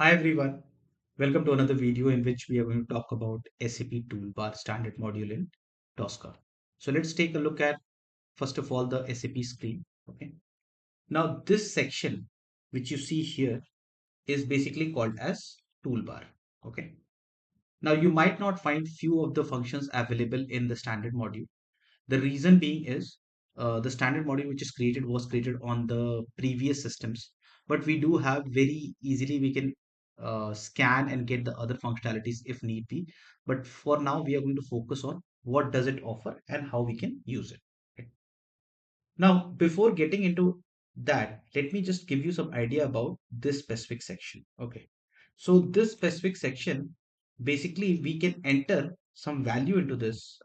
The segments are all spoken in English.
Hi everyone, welcome to another video in which we are going to talk about SAP Toolbar Standard Module in Tosca. So let's take a look at first of all the SAP screen. Okay. Now this section which you see here is basically called as Toolbar. Okay. Now you might not find few of the functions available in the standard module. The reason being is the standard module which is created was created on the previous systems, but we do have very easily we can scan and get the other functionalities if need be. But for now, we are going to focus on what does it offer and how we can use it. Okay. Now, before getting into that, let me just give you some idea about this specific section. Okay. So this specific section, basically we can enter some value into this.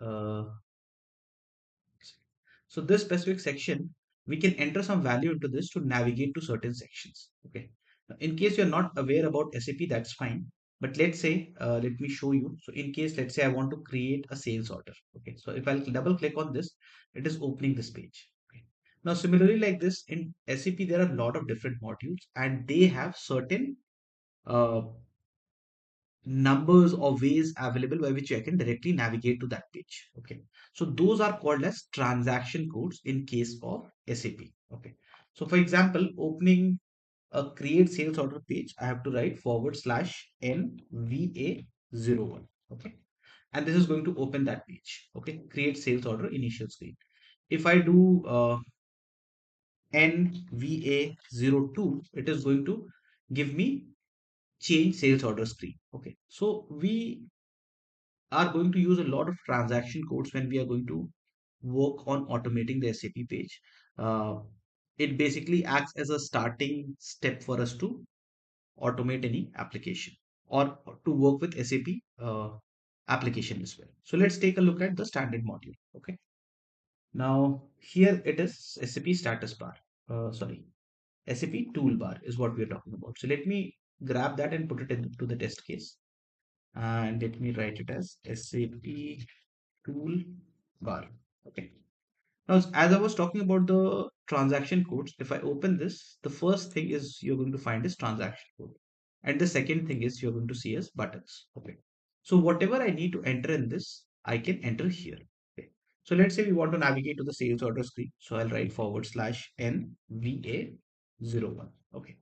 So this specific section, we can enter some value into this to navigate to certain sections. Okay. Now, in case you're not aware about SAP, that's fine. But let's say, let me show you. So in case, let's say I want to create a sales order. Okay. So if I'll double click on this, it is opening this page. Okay. Now, similarly like this in SAP, there are a lot of different modules and they have certain uh, numbers or ways available by which I can directly navigate to that page. Okay. So those are called as transaction codes in case of SAP. Okay. So for example, opening a create sales order page, I have to write /NVA01. Okay. And this is going to open that page. Okay. Create sales order initial screen. If I do NVA02, it is going to give me change sales order screen. Okay. So we are going to use a lot of transaction codes when we are going to work on automating the SAP page. Uh, it basically acts as a starting step for us to automate any application or to work with SAP application as well. So let's take a look at the standard module. Okay. Now here it is SAP status bar. Sorry, SAP toolbar is what we are talking about. So let me grab that and put it into the test case. And let me write it as SAP toolbar. Okay. Now, as I was talking about the transaction codes, if I open this, the first thing is you're going to find is transaction code. And the second thing is you're going to see as buttons. Okay. So whatever I need to enter in this, I can enter here. Okay. So let's say we want to navigate to the sales order screen. So I'll write /NVA01. Okay.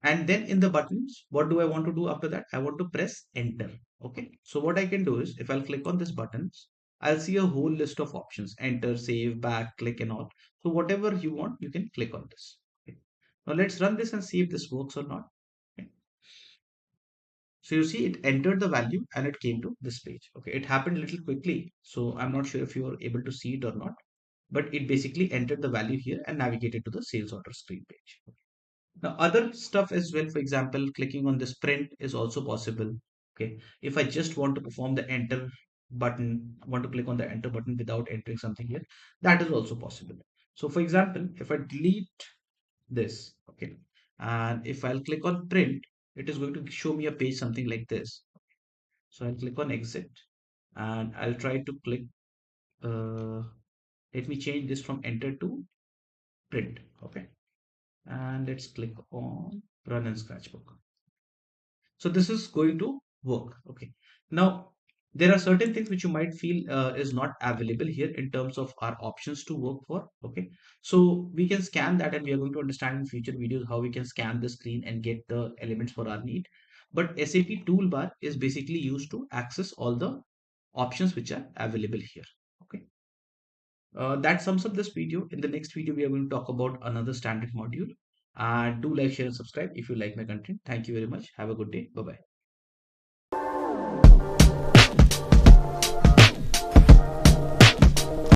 And then in the buttons, what do I want to do after that? I want to press enter. Okay. So what I can do is if I'll click on this buttons, I'll see a whole list of options, enter, save, back, click and all. So whatever you want, you can click on this. Okay. Now let's run this and see if this works or not. Okay. So you see it entered the value and it came to this page. Okay. It happened a little quickly. So I'm not sure if you are able to see it or not, but it basically entered the value here and navigated to the sales order screen page. Okay. Now, other stuff as well, for example, clicking on this print is also possible. Okay. If I just want to perform the enter button, want to click on the enter button without entering something here, that is also possible. So for example, if I delete this, okay, and if I'll click on print, it is going to show me a page something like this. So I'll click on exit and I'll try to click, uh, let me change this from enter to print. Okay. And let's click on run in Scratchbook. So this is going to work. Okay. Now there are certain things which you might feel is not available here in terms of our options to work for. Okay. So we can scan that and we are going to understand in future videos how we can scan the screen and get the elements for our need. But SAP toolbar is basically used to access all the options which are available here. Okay. That sums up this video. In the next video, we are going to talk about another standard module. And do like, share, and subscribe if you like my content. Thank you very much. Have a good day. Bye bye.